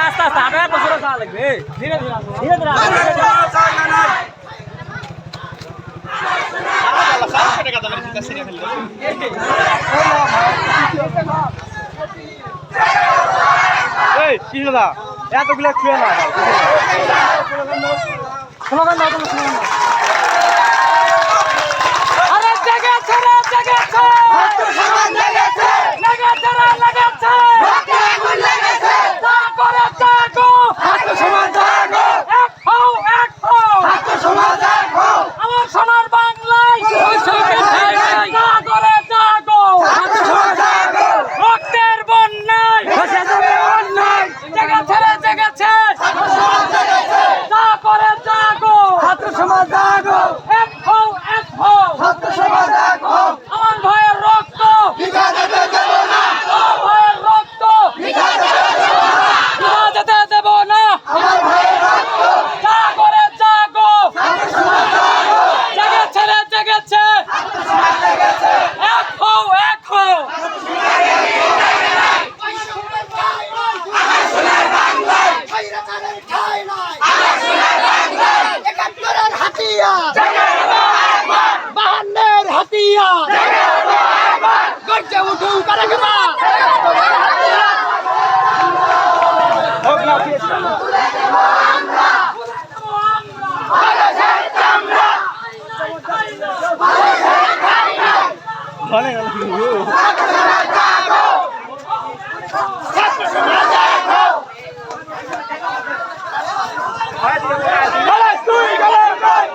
আস্তে আস্তে আগে বছর লাগবে ধীরে ধীরে ধীরে ধীরে এতগুলো খেয়ে না আরে জেগেছে রে জেগেছে লেগেছে রে লেগেছে করে জাগো ছাত্র সমাজ জাগো এক হও ছাত্র সমাজ জাগো আমার সোনার বাংলায় জাগরে জাগো ছাত্র সমাজ জাগো রক্তের বন্যায় ভাসে যাবে অন্যায় জেগেছে রে জেগেছে ছাত্র সমাজ জেগেছে জাগরে জাগো ছাত্র সমাজ জাগো এক হও ছাত্র সমাজ জাগো আমার ভাইয়ের রক্ত ভিক্ষা যেতে দেব না আমার ভাইয়ের রক্ত ভিক্ষা যেতে দেব না যেতে দেব না আমার ভাইয়ের রক্ত জাগরে জাগো ছাত্র সমাজ জাগো জেগেছে রে জেগেছে ছাত্র সমাজ জেগেছে এক হও আমার সোনার বাংলায় স্বৈরাচারের ঠাঁই নাই আমার সোনার বাংলায় ৭১-এর হাতিয়ার জেগে ওঠো একবার ৫২-এর হাতিয়ার জেগে ওঠো একবার গর্জে উঠুন কারাগাবা জেগে ওঠো হাতিয়ার তুলে দেব আমরা বাংলাদেশের চামড়া বাংলাদেশের ঠাঁই নাই বলে গেল ছাত্র সমাজ জাগো ছাত্র সমাজ জাগো গলাস তুই গলাস তুই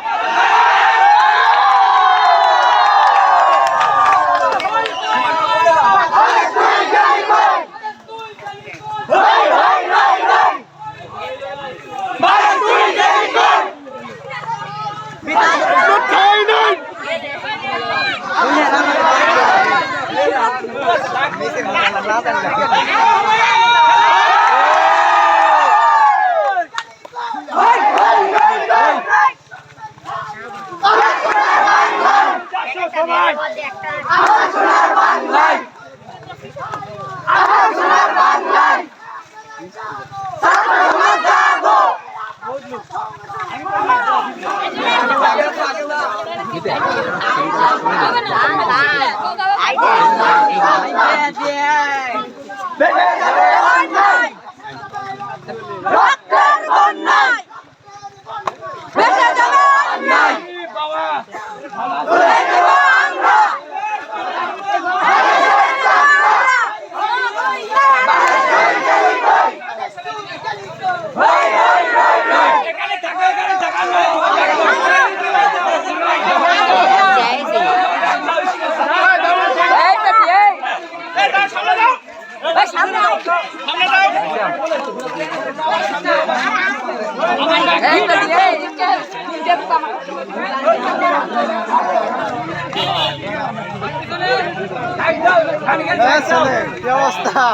ব্যবস্থা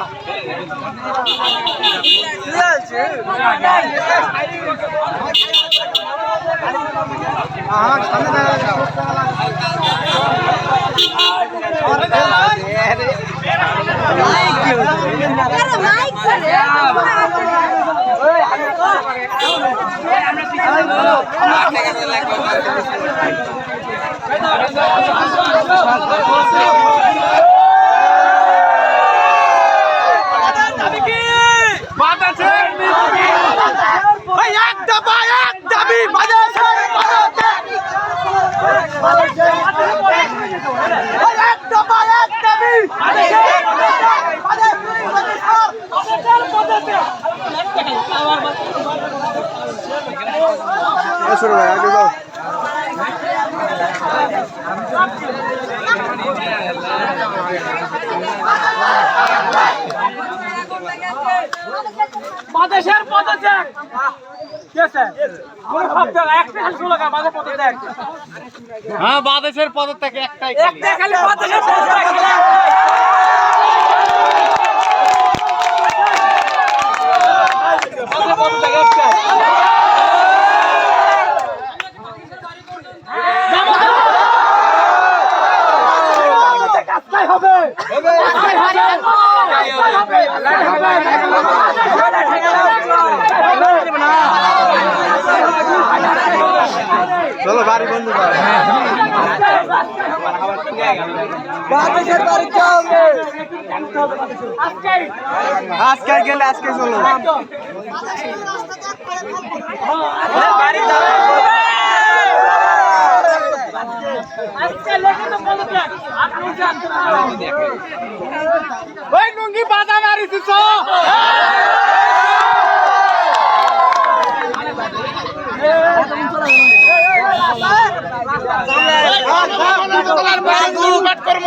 শুরু হয় আগে যাও বাদেশের পদত্যাগ কি আছে কোন শব্দ একটা খালি শুনলো না বাদেশের পদত্যাগ হ্যাঁ বাদেশের পদত্যাগ একটাই খালি বাদেশের পদত্যাগ চলো বাড়ি বন্ধ কর আজকে গেলে আজকে চলো ওই লুঙ্গি বাধা মারিছিস কর্ম